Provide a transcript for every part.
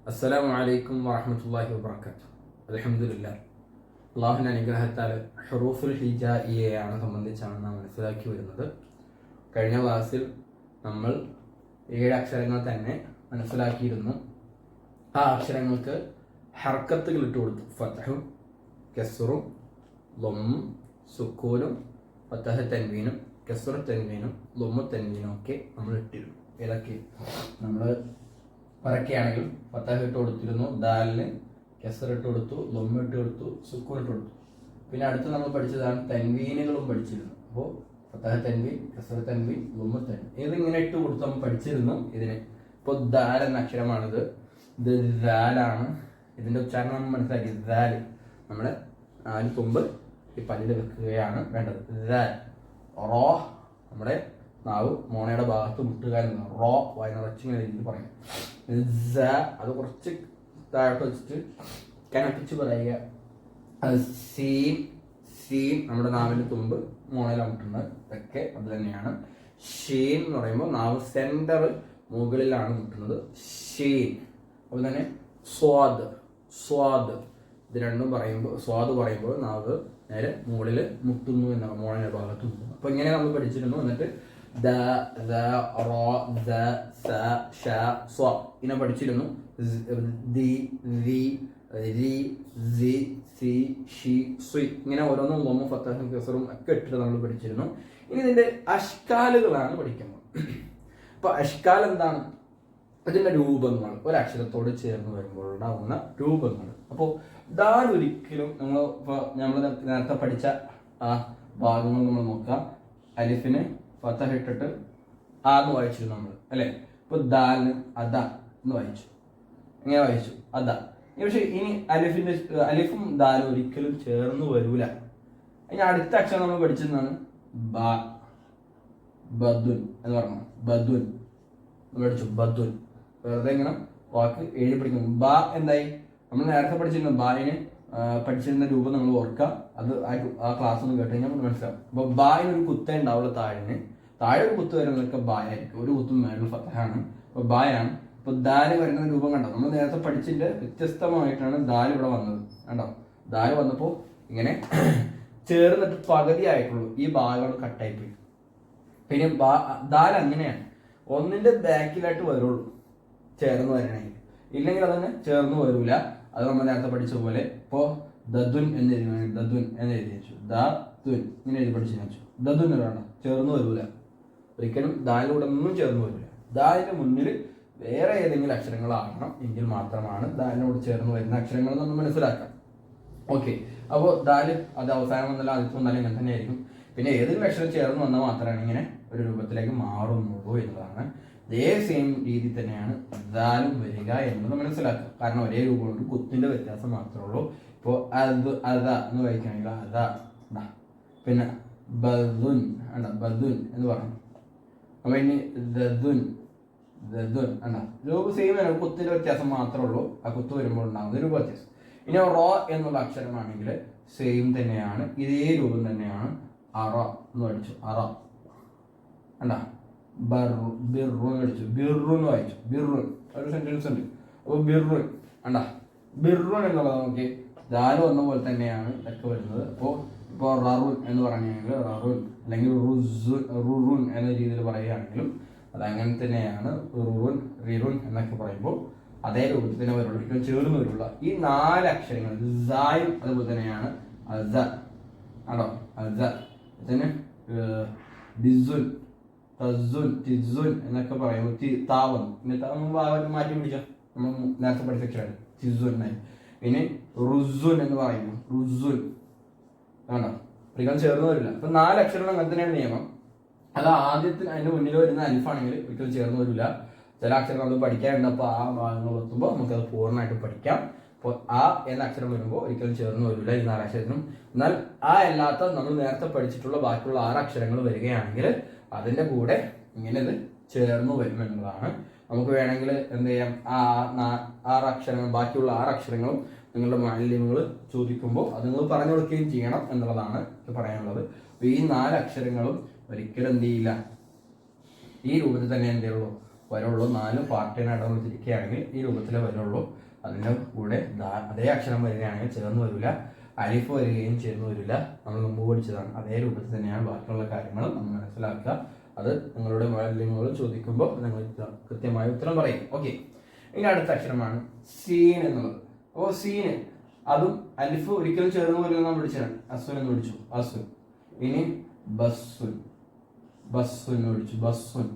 അസ്സലാമു അലൈക്കും വറഹ്മത്തുള്ളാഹി വബറകാതുഹു. അൽഹംദുലില്ലാഹ്. അള്ളാഹുവിൻ്റെ അനുഗ്രഹത്താൽ ഹുറൂഫുൽ ഹിജായിയയാണ് സംബന്ധിച്ചാണ് നാം മനസ്സിലാക്കി വരുന്നത്. കഴിഞ്ഞ ക്ലാസ്സിൽ നമ്മൾ 7 അക്ഷരങ്ങൾ തന്നെ മനസ്സിലാക്കിയിരുന്നു. ആ അക്ഷരങ്ങൾക്ക് ഹർക്കത്തുകൾ ഇട്ട് കൊടുത്തു. ഫതഹും കസ്റും ലമ്മും സുക്കൂനും ഫതഹ് തൻവീനും കസ്റു തൻവീനും ലമ്മു തൻവീനും ഒക്കെ നമ്മൾ ഇട്ടിരുന്നു. ഏതൊക്കെ നമ്മൾ പറക്കുകയാണെങ്കിൽ ഫതഹ് ഇട്ട് കൊടുത്തിരുന്നു, ദാലിന് കസ്ർ ഇട്ട് കൊടുത്തു, ലമ്മ് ഇട്ട് കൊടുത്തു, സുക്കൂൻ ഇട്ട് കൊടുത്തു. പിന്നെ അടുത്ത് നമ്മൾ പഠിച്ചതാണ് തൻവീനുകളും പഠിച്ചിരുന്നു. അപ്പോൾ ഫതഹ് തൻവീൻ, കസ്ർ തൻവീൻ, ലമ്മ് തൻവീൻ ഇതിങ്ങനെ ഇട്ട് കൊടുത്ത് നമ്മൾ പഠിച്ചിരുന്നു. ഇതിന് ഇപ്പോൾ ദാൽ എന്ന അക്ഷരമാണിത്. ഇത് ദാലാണ്. ഇതിൻ്റെ ഉച്ചാരണം നമ്മൾ മനസ്സിലാക്കി. ദാൽ നമ്മുടെ 4 തുമ്പ് ഈ പല്ലിൽ വെക്കുകയാണ് വേണ്ടത്. ദാൽ. റോ നമ്മുടെ നാവ് മോണയുടെ ഭാഗത്ത് മുട്ടുക എന്ന റോ വയനിറച്ചിങ്ങനെ രീതിയിൽ പറയും. അത് കുറച്ച് താഴോട്ട് വെച്ചിട്ട് കനപ്പിച്ച് പറയുക. സീൻ സീൻ നമ്മുടെ നാവിൻ്റെ തുമ്പ് മോണയിലാണ് മുട്ടുന്നത്. ഇതൊക്കെ അത് തന്നെയാണ്. ഷീൻ എന്ന് പറയുമ്പോൾ നാവ് സെൻറ്റർ മുകളിലാണ് മുട്ടുന്നത്. ഷീൻ. അതുപോലെ തന്നെ സ്വാദ് സ്വാദ് ഇത് രണ്ടും പറയുമ്പോൾ സ്വാദ് പറയുമ്പോൾ നാവ് നേരെ മുകളിൽ മുട്ടുന്നു എന്നാണ്, മോണയുടെ ഭാഗത്ത് മുട്ടുന്നു. അപ്പോൾ ഇങ്ങനെ നമ്മൾ പഠിച്ചിരുന്നു. എന്നിട്ട് ദ ദ റോ ദ സ ഷ സ്വ ഇങ്ങനെ പഠിച്ചിരുന്നു. ദി ദി രി സി സി ഷി സ്വി ഇങ്ങനെ ഓരോന്നും ലമ്മും ഫതഹും കസ്റും ഒക്കെ ഇട്ടിട്ട് നമ്മൾ പഠിച്ചിരുന്നു. ഇനി ഇതിൻ്റെ അഷ്കാലുകളാണ് പഠിക്കുന്നത്. അപ്പോൾ അഷ്കാൽ എന്താണ്? അതിൻ്റെ രൂപങ്ങൾ, ഒരക്ഷരത്തോട് ചേർന്ന് വരുമ്പോൾ ഉണ്ടാകുന്ന രൂപങ്ങൾ. അപ്പോൾ ദാൽ ഒരിക്കലും നമ്മൾ നേരത്തെ പഠിച്ച ആ ഭാഗങ്ങൾ നമ്മൾ നോക്കാം. അലിഫിന് ഫതഹ് ഇട്ടിട്ട് ആ എന്ന് വായിച്ചിരുന്നു നമ്മൾ, അല്ലേ? ഇപ്പോൾ ദാലിന് അദ എന്ന് വായിച്ചു. എങ്ങനെ വായിച്ചു? അദ. പക്ഷേ ഇനി അലിഫും ദാലും ഒരിക്കലും ചേർന്ന് വരൂല. ഇനി അടുത്ത അക്ഷരം നമ്മൾ പഠിച്ചതാണ് ബ, ബദുൻ എന്ന് പറഞ്ഞു. ബദുൻ പഠിച്ചു. ബദുൻ വെറുതെ ഇങ്ങനെ വാക്ക് എഴുതി പഠിക്കുന്നു. ബ എന്തായി? നമ്മൾ നേരത്തെ പഠിച്ചിരുന്നു. ബായിന് പഠിച്ചിരുന്ന രൂപം നമ്മൾ ഓർക്കുക. അത് ആ ക്ലാസ് ഒന്ന് കേട്ട് കഴിഞ്ഞാൽ നമുക്ക് മനസ്സിലാവും. അപ്പോൾ ബായിന് ഒരു കുത്തേ ഉണ്ടാവുള്ളൂ. താഴെ ഒരു കുത്ത് വരുന്നതൊക്കെ ബായായിരിക്കും. ഒരു കുത്തും മേളിൽ ഫതഹാണ്. അപ്പോൾ ബായാണ്. ഇപ്പോൾ ദാല് വരുന്ന രൂപം കണ്ടോ? നമ്മൾ നേരത്തെ പഠിച്ചിട്ട് വ്യത്യസ്തമായിട്ടാണ് ദാല് ഇവിടെ വന്നത്. കണ്ടോ? ദാല് വന്നപ്പോൾ ഇങ്ങനെ ചേർന്നിട്ട് പകുതി ആയിട്ടുള്ളൂ. ഈ ഭാഗങ്ങൾ കട്ടായി പോയി. പിന്നെ ദാൽ അങ്ങനെയാണ്, ഒന്നിന്റെ ബാക്കിലായിട്ട് വരുള്ളൂ ചേർന്ന് വരണമെങ്കിൽ. ഇല്ലെങ്കിൽ അതന്നെ ചേർന്ന് വരൂല. അത് നമ്മൾ നേരത്തെ പഠിച്ച പോലെ ഇപ്പോൾ ദദുൻ എന്ന് എഴുതി, ദദുൻ എന്ന് എഴുതി വെച്ചു. ദുൻ ഇങ്ങനെ എഴുതി പഠിച്ചു വെച്ചു. ദദുൻ വേണ്ട, ചേർന്ന് വരൂല. ഒരിക്കലും ദാലിലൂടെ ഒന്നും ചേർന്ന് വരില്ല. ദാലിന്റെ മുന്നിൽ വേറെ ഏതെങ്കിലും അക്ഷരങ്ങളാകണം, എങ്കിൽ മാത്രമാണ് ദാലിനോട് ചേർന്ന് വരുന്ന അക്ഷരങ്ങൾ നമ്മൾ മനസ്സിലാക്കാം. ഓക്കെ. അപ്പോൾ ദാല് അത് അവസാനം വന്നാലും ആദ്യത്തെ വന്നാലും ഇങ്ങനെ തന്നെ ആയിരിക്കും. പിന്നെ ഏതെങ്കിലും അക്ഷരം ചേർന്ന് വന്നാൽ മാത്രമാണ് ഇങ്ങനെ ഒരു രൂപത്തിലേക്ക് മാറുന്നുള്ളൂ എന്നതാണ്. അതേ സെയിം രീതി തന്നെയാണ് ദാലും വരിക എന്നത് മനസ്സിലാക്കുക. കാരണം ഒരേ രൂപമുണ്ട്, കുത്തിന്റെ വ്യത്യാസം മാത്രമേ ഉള്ളൂ. ഇപ്പോൾ അത എന്ന് വായിക്കുകയാണെങ്കിൽ അതാ. പിന്നെ ബദുൻ ബദുൻ എന്ന് പറഞ്ഞു. അപ്പൊ ഇനി ദദുൻ ദദുൻ രൂപ സെയിം ആണ്, കുത്തിന്റെ വ്യത്യാസം മാത്രമേ ഉള്ളൂ. ആ കുത്ത് വരുമ്പോൾ ഉണ്ടാകുന്ന രൂപ വ്യത്യാസം. ഇനി റോ എന്നുള്ള അക്ഷരമാണെങ്കിൽ സെയിം തന്നെയാണ്, ഇതേ രൂപം തന്നെയാണ്. അറ എന്ന് പഠിച്ചു. അറ ബിറുൻ പഠിച്ചു. ബിറുൻ വായിച്ചു. ബിറുൻ ഒരു സെന്റൻസ് ഉണ്ട്. അപ്പോൾ ബിറുൻ ബിറുൻ എന്നുള്ളത് നമുക്ക് ദാല് വന്ന പോലെ തന്നെയാണ് ഇതൊക്കെ വരുന്നത്. അപ്പോൾ ഇപ്പോൾ ററുൻ എന്ന് പറയുകയാണെങ്കിൽ ററുൻ, അല്ലെങ്കിൽ റുറുൻ എന്ന രീതിയിൽ പറയുകയാണെങ്കിലും അതങ്ങനെ തന്നെയാണ്. റുറുൻ റിറുൻ എന്നൊക്കെ പറയുമ്പോൾ അതേ രൂപത്തിൽ തന്നെ വരുള്ളൂ, ഒരിക്കലും ചേർന്ന് വരുള്ള. ഈ 4 അക്ഷരങ്ങൾ സായും അതുപോലെ തന്നെയാണ്. അസ ആണോ? അസ തന്നെ ഡിസുൻ തസുൻ തിസുൻ എന്നൊക്കെ പറയുമ്പോൾ താവന്നു. പിന്നെ മാറ്റി പിടിച്ചോ, നമ്മൾ നേരത്തെ പഠിച്ച അക്ഷരമാണ് തിസുനായി. പിന്നെ റുസുൻ എന്ന് പറയുമ്പോൾ റുസുൻ ആണോ? ഒരിക്കലും ചേർന്ന് വരില്ല. അപ്പൊ 4 അക്ഷരങ്ങൾ അങ്ങനെ തന്നെയാണ് നിയമം. അത് ആദ്യത്തിന് അതിന്റെ മുന്നിൽ വരുന്ന അലിഫാണെങ്കിൽ ഒരിക്കലും ചേർന്ന് വരില്ല. ചില അക്ഷരങ്ങൾ നമ്മൾ പഠിക്കാറുണ്ട്. അപ്പോൾ ആ ഭാഗങ്ങൾ എത്തുമ്പോൾ നമുക്കത് പൂർണ്ണമായിട്ട് പഠിക്കാം. അപ്പോൾ ആ എന്ന അക്ഷരം വരുമ്പോൾ ഒരിക്കലും ചേർന്ന് വരില്ല ഈ 4 അക്ഷരത്തിനും. എന്നാൽ ആ അല്ലാത്ത നമ്മൾ നേരത്തെ പഠിച്ചിട്ടുള്ള ബാക്കിയുള്ള 6 അക്ഷരങ്ങൾ വരികയാണെങ്കിൽ അതിൻ്റെ കൂടെ ഇങ്ങനെ ഇത് ചേർന്ന് വരും എന്നതാണ്. നമുക്ക് വേണമെങ്കിൽ എന്ത് ചെയ്യാം, ആ 6 അക്ഷരങ്ങൾ, ബാക്കിയുള്ള 6 അക്ഷരങ്ങളും നിങ്ങളുടെ മാലിന്യങ്ങൾ ചോദിക്കുമ്പോൾ അത് നിങ്ങൾ പറഞ്ഞു കൊടുക്കുകയും ചെയ്യണം എന്നുള്ളതാണ് പറയാനുള്ളത്. അപ്പോൾ ഈ 4 അക്ഷരങ്ങളും ഒരിക്കലും എന്ത് ചെയ്യില്ല, ഈ രൂപത്തിൽ തന്നെ എന്ത് ചെയ്യുള്ളൂ, വരുള്ളൂ. 4 പാർട്ടിനായിട്ട് നമ്മൾ തിരിക്കുകയാണെങ്കിൽ ഈ രൂപത്തിലേ വരുള്ളൂ. അതിൻ്റെ കൂടെ അതേ അക്ഷരം വരികയാണെങ്കിൽ ചേർന്ന് വരില്ല, അലിഫ് വരികയും ചേർന്ന് വരില്ല. നമ്മൾ മുമ്പ് പഠിച്ചതാണ്. അതേ രൂപത്തിൽ തന്നെയാണ് ബാക്കിയുള്ള കാര്യങ്ങൾ നമ്മൾ മനസ്സിലാക്കുക. അത് നിങ്ങളുടെ നിങ്ങൾ ചോദിക്കുമ്പോൾ നിങ്ങൾ കൃത്യമായ ഉത്തരം പറയും. ഓക്കെ, ഇനി അടുത്ത അക്ഷരമാണ് സീൻ എന്നുള്ളത്. അപ്പോൾ സീന് അതും അലിഫ് ഒരിക്കലും ചേർന്ന് വരില്ല നമ്മൾ പഠിച്ചതാണ്. അസുൻ എന്ന് പഠിച്ചു, അസുൻ. ഇനി ബസ്സുൻ, ബസ്സുൻ എന്ന് പഠിച്ചു, ബസ്സുൻ.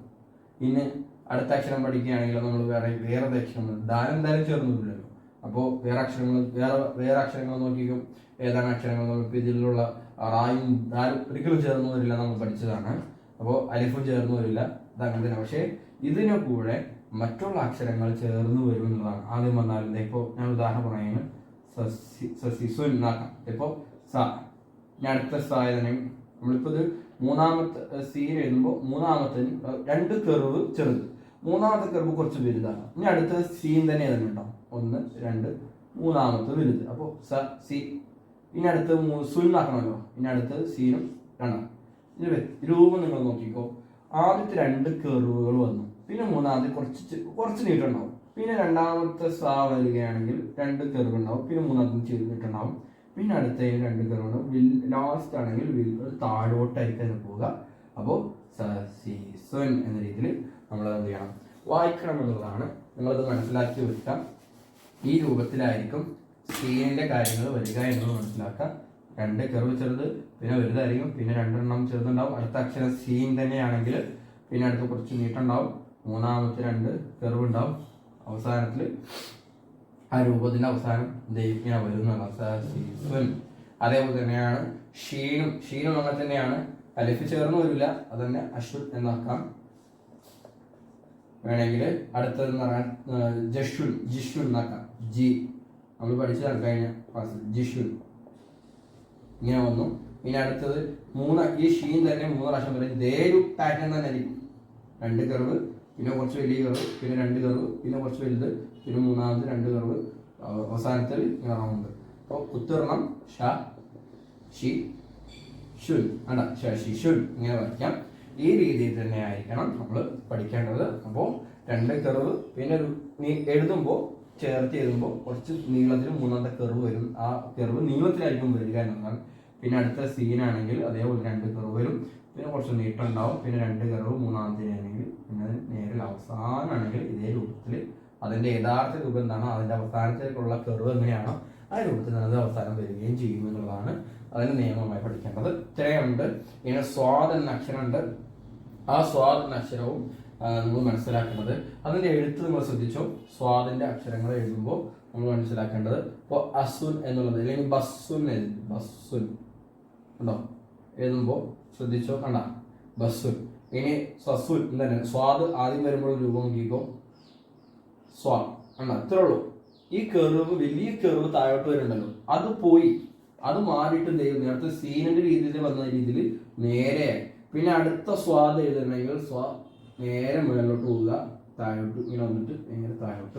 ഇനി അടുത്ത അക്ഷരം പഠിക്കുകയാണെങ്കിൽ നമ്മൾ വേറെ അക്ഷരങ്ങൾ ദാൽ എന്തായാലും ചേർന്നില്ലല്ലോ. അപ്പോൾ വേറെ അക്ഷരങ്ങൾ നോക്കിക്കും. ഏതാണ് അക്ഷരങ്ങൾ? നമുക്ക് ഇതിലുള്ള റായും ദാലും ഒരിക്കലും ചേർന്ന് വരില്ല, നമ്മൾ പഠിച്ചതാണ്. അപ്പോൾ അലിഫും ചേർന്ന് വരില്ല, അതങ്ങനെ തന്നെ. പക്ഷേ ഇതിന് കൂടെ മറ്റുള്ള അക്ഷരങ്ങൾ ചേർന്ന് വരും എന്നുള്ളതാണ്. ആദ്യം വന്നാൽ ഇപ്പോൾ ഞാൻ ഉദാഹരണം പറയുന്നത് സസിസുൻ എന്നാക്കാം. ഇപ്പോൾ സ, ഞാൻ അടുത്ത സ്ഥായി തന്നെ നമ്മളിപ്പോൾ ഇത് മൂന്നാമത്തെ സീൻ എഴുതുമ്പോൾ മൂന്നാമത്തെ 2 കർവ് ചെറുത്, മൂന്നാമത്തെ കർവ് കുറച്ച് വലുതാണ്. ഇനി അടുത്ത സീൻ തന്നെ ഉണ്ടാവും. 1, 2, മൂന്നാമത്തെ വലുത്. അപ്പോൾ സ സി. ഇനി അടുത്ത് സുന്നാക്കണമല്ലോ. ഇനി അടുത്തത് സീനും 2. ഇത് രൂപം നിങ്ങൾ നോക്കിക്കോ. ആദ്യത്തെ 2 കർവുകൾ വന്നു, പിന്നെ മൂന്നാമത്തെ കുറച്ച് നീട്ടുണ്ടാവും. പിന്നെ രണ്ടാമത്തെ സ വരികയാണെങ്കിൽ 2 കർവ് ഉണ്ടാവും, പിന്നെ മൂന്നാമത്തെ നീട്ടുണ്ടാവും. പിന്നെ അടുത്ത 2 കർവ് ലാസ്റ്റ് ആണെങ്കിൽ താഴോട്ടായിരിക്കും പോവുക. അപ്പോൾ സ സി സുൻ എന്ന രീതിയിൽ നമ്മൾ എന്ത് ചെയ്യണം? വായിക്കണം എന്നുള്ളതാണ്. നിങ്ങളത് മനസ്സിലാക്കി വെക്കാം. ഈ രൂപത്തിലായിരിക്കും സീനിന്റെ കാര്യങ്ങൾ വരിക എന്നുള്ളത് മനസ്സിലാക്കാം. 2 കർവ് ചെറുത്, പിന്നെ വലുതായിരിക്കും, പിന്നെ 2 എണ്ണം ചെറുതുണ്ടാവും. അടുത്ത അക്ഷരം സീൻ തന്നെയാണെങ്കിൽ പിന്നെ അടുത്ത് കുറച്ച് നീട്ടുണ്ടാവും, മൂന്നാമത്തെ 2 കർവ് ഉണ്ടാവും. അവസാനത്തിൽ ആ രൂപത്തിന്റെ അവസാനം ഇങ്ങനെ വരുന്നതാണ്. അതേപോലെ തന്നെയാണ് ഷീനും അങ്ങനെ തന്നെയാണ്. അലിഫ് ചേർന്ന് വരില്ല, അത് തന്നെ അശ്വൻ എന്നാക്കാം. വേണമെങ്കിൽ അടുത്തതെന്ന് പറഞ്ഞാൽ ജിഷുൻ എന്നാക്കാം. ജി നമ്മൾ പഠിച്ചതാണ് കഴിഞ്ഞ ക്ലാസ്സിൽ. ജിഷുൻ ഇങ്ങനെ വന്നു. ഇനി അടുത്തത് ഈ ഷീൻ തന്നെ 3 പ്രാവശ്യം പറയും. ഇതേ ഒരു പാറ്റേൺ തന്നെ ആയിരിക്കും. 2 കർവ്, പിന്നെ കുറച്ച് വലിയ കർവ്, പിന്നെ 2 കർവ്, പിന്നെ കുറച്ച് വലുത്, പിന്നെ മൂന്നാമത്തെ 2 കർവ്, അവസാനത്തിൽ റൗണ്ട്. അപ്പോൾ ഉത്തരണം ഷ ഷി ഷുൻ അല്ല ഷി ഷുൻ ഇങ്ങനെ വരയ്ക്കാം. ഈ രീതിയിൽ തന്നെ ആയിരിക്കണം നമ്മൾ പഠിക്കേണ്ടത്. അപ്പോൾ 2 കർവ്, പിന്നെ എഴുതുമ്പോൾ ചേർത്ത് എഴുതുമ്പോൾ കുറച്ച് നീളത്തിൽ മൂന്നാമത്തെ കർവ് വരും. ആ കർവ് നീളത്തിലായിരിക്കും വരിക എന്നതാണ്. പിന്നെ അടുത്ത സീനാണെങ്കിൽ അതേപോലെ 2 കർവ് വരും, പിന്നെ കുറച്ച് നീട്ടം ഉണ്ടാവും, പിന്നെ 2 കർവ് മൂന്നാമത്തേനാണെങ്കിൽ, പിന്നെ നേരിൽ അവസാനമാണെങ്കിൽ ഇതേ രൂപത്തിൽ അതിൻ്റെ യഥാർത്ഥ രൂപം എന്താണോ അതിൻ്റെ അവസാനത്തേക്കുള്ള കർവ് എങ്ങനെയാണോ ആ രൂപത്തിൽ അത് അവസാനം വരികയും ചെയ്യും എന്നുള്ളതാണ് അതിന് നിയമമായി പഠിക്കേണ്ടത്. ഇത്രയുണ്ട്. ഇനി സ്വാദ് എന്ന അക്ഷരമുണ്ട്. ആ സ്വാദ് എന്ന അക്ഷരവും നമ്മൾ മനസ്സിലാക്കേണ്ടത്. അതിൻ്റെ എഴുത്ത് നിങ്ങൾ ശ്രദ്ധിച്ചോ. സ്വാദിന്റെ അക്ഷരങ്ങൾ എഴുതുമ്പോൾ നമ്മൾ മനസ്സിലാക്കേണ്ടത് ഇപ്പോൾ അസുൻ എന്നുള്ളത് അല്ലെങ്കിൽ ബസ്സുൻ ബസ്സുൻ ഉണ്ടോ എഴുതുമ്പോൾ ശ്രദ്ധിച്ചോ. കണ്ട ബസ്സുൻ. ഇനി സസുൻ എന്താണ്? സ്വാദ് ആദ്യം വരുമ്പോൾ രൂപം നോക്കിക്കോ. സ്വാ കണ്ട ഇത്രേ ഉള്ളൂ. ഈ കെറിവ് വലിയ കെറിവ് താഴോട്ട് വരുന്നുണ്ടല്ലോ, അത് പോയി, അത് മാറിയിട്ട് എന്ത് ചെയ്യും? നേരത്തെ സീനിന്റെ രീതിയിൽ വന്ന രീതിയിൽ നേരെ. പിന്നെ അടുത്ത സ്വാദ് എഴുതണമെങ്കിൽ സ്വാ നേരെ മുകളിലോട്ട് പോവുക, താഴോട്ട് ഇങ്ങനെ വന്നിട്ട് നേരെ താഴോട്ട്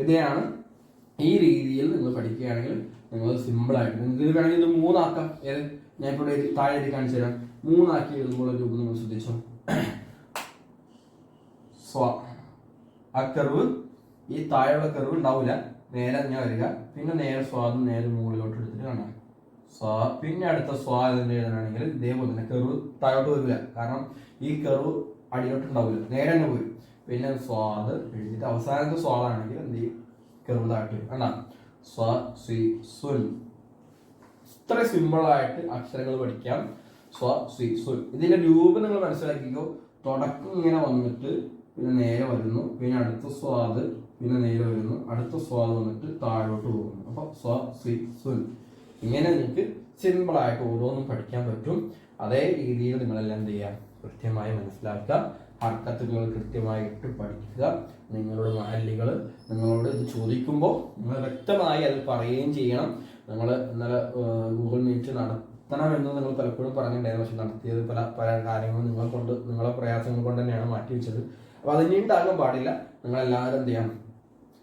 ഇതാണ്. ഈ രീതിയിൽ നിങ്ങൾ പഠിക്കുകയാണെങ്കിൽ നിങ്ങൾ സിമ്പിളായിട്ട് നിങ്ങൾക്ക് ഇത് വേണമെങ്കിൽ ഇത് 3 ആക്കാം. ഞാൻ ഇപ്പോൾ താഴെ എഴുതി കാണിച്ചു തരാം. 3 ആക്കി എഴുതുമ്പോൾ രൂപം നിങ്ങൾ ശ്രദ്ധിച്ചോ. സ്വ ആ കർവ് ഈ താഴെയുള്ള കർവ് ഉണ്ടാവില്ല, നേരെ ഞാൻ വരിക, പിന്നെ നേരെ സ്വാദം നേരെ മുകളിലോട്ട് എടുത്തിട്ട് കാണാം സ്വാ. പിന്നെ അടുത്ത സ്വാ തന്നെ എഴുതാനാണെങ്കിൽ ഇതേപോലെ തന്നെ കർവ് താഴോട്ട് വരില്ല, കാരണം ഈ കർവ് അടിയിലോട്ട് ഉണ്ടാവില്ല, നേരെ തന്നെ പോരും. പിന്നെ സ്വാദ് എഴുതിയിട്ട് അവസാനത്തെ സ്വാദാണെങ്കിൽ എന്ത് ചെയ്യും? കർവ് താഴോട്ട് വരും. കണ്ടാ സ്വ സ്വി സുൻ. ഇത്ര സിമ്പിളായിട്ട് അക്ഷരങ്ങൾ പഠിക്കാം. സ്വ സ്വി സുൻ. ഇതിന്റെ രൂപം നിങ്ങൾ മനസ്സിലാക്കിക്കോ. തുടക്കം ഇങ്ങനെ വന്നിട്ട് പിന്നെ നേരെ വരുന്നു, പിന്നെ അടുത്ത സ്വാദ്, പിന്നെ നേരെ വരുന്നു, അടുത്ത സ്വാദ് വന്നിട്ട് താഴോട്ട് പോകുന്നു. അപ്പൊ സ്വ സ്വി സുൻ. ഇങ്ങനെ നിങ്ങൾക്ക് സിമ്പിളായിട്ട് ഓരോന്നും പഠിക്കാൻ പറ്റും. അതേ രീതിയിൽ നിങ്ങളെല്ലാം എന്ത് ചെയ്യുക? കൃത്യമായി മനസ്സിലാക്കുക. ഹർക്കത്തുകൾ കൃത്യമായിട്ട് പഠിക്കുക. നിങ്ങളുടെ മഹല്ലികൾ നിങ്ങളോട് ഇത് ചോദിക്കുമ്പോൾ നിങ്ങൾ വ്യക്തമായി അത് പറയുകയും ചെയ്യണം. നിങ്ങൾ ഇന്നലെ ഗൂഗിൾ മീറ്റ് നടത്തണമെന്ന് നിങ്ങൾ പലപ്പോഴും പറഞ്ഞിട്ടുണ്ടായിരുന്നു, പക്ഷെ നടത്തിയത് പല കാര്യങ്ങളും നിങ്ങളെ പ്രയാസങ്ങൾ കൊണ്ട് തന്നെയാണ് മാറ്റി വെച്ചത്. അപ്പോൾ അതിനി ഉണ്ടാകാൻ പാടില്ല. നിങ്ങളെല്ലാവരും എന്ത് ചെയ്യണം?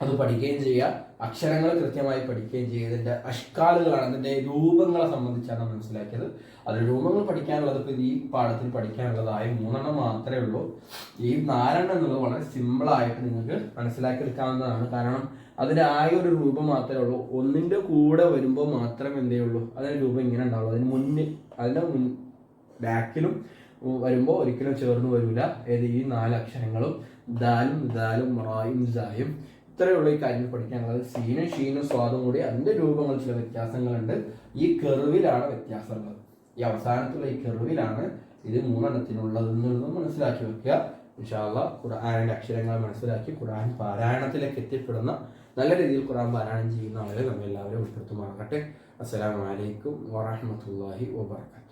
അത് പഠിക്കുകയും ചെയ്യുക, അക്ഷരങ്ങൾ കൃത്യമായി പഠിക്കുകയും ചെയ്യുക. ഇതിൻ്റെ അഷ്കാലുകളാണ്, അതിൻ്റെ രൂപങ്ങളെ സംബന്ധിച്ചാണ് മനസ്സിലാക്കിയത്. അതിൽ രൂപങ്ങൾ പഠിക്കാനുള്ളത് ഇപ്പോൾ ഈ പാഠത്തിൽ പഠിക്കാനുള്ളതായി 3 മാത്രമേ ഉള്ളൂ. ഈ 4 എന്നുള്ളത് വളരെ സിമ്പിളായിട്ട് നിങ്ങൾക്ക് മനസ്സിലാക്കിയെടുക്കാവുന്നതാണ്. കാരണം അതിൻ്റെ ഒരു രൂപം മാത്രമേ ഉള്ളൂ. ഒന്നിൻ്റെ കൂടെ വരുമ്പോൾ മാത്രമേ എന്തേ ഉള്ളൂ അതിൻ്റെ രൂപം ഇങ്ങനെ ഉണ്ടാവുള്ളൂ. അതിൻ്റെ ബാക്കിലും വരുമ്പോൾ ഒരിക്കലും ചേർന്ന് വരില്ല. ഈ 4 അക്ഷരങ്ങളും ദാലും ദാലും റായും സായും. ഇത്രയുള്ള ഈ കാര്യങ്ങൾ പഠിക്കാനുള്ളത്. സീനും ഷീനും സ്വാദും കൂടി അതിൻ്റെ രൂപങ്ങൾ ചില വ്യത്യാസങ്ങളുണ്ട്. ഈ കെറിവിലാണ് വ്യത്യാസമുള്ളത്. ഈ അവസാനത്തുള്ള ഈ കെറിവിലാണ് ഇത് 3 എണ്ണത്തിനുള്ളതെന്നുള്ളതും മനസ്സിലാക്കി വെക്കുക. ഇൻഷാ അല്ലാഹ് ഖുർആനിൻ്റെ അക്ഷരങ്ങൾ മനസ്സിലാക്കി ഖുർആൻ പാരായണത്തിലേക്ക് എത്തിപ്പെടുന്ന, നല്ല രീതിയിൽ ഖുർആൻ പാരായണം ചെയ്യുന്ന ആളുകൾ നമ്മെല്ലാവരും ഉൾപ്പെടുത്തുമാറാകട്ടെ. അസ്സലാമു അലൈക്കും വറഹ്മത്തുള്ളാഹി വബറകാതുഹു.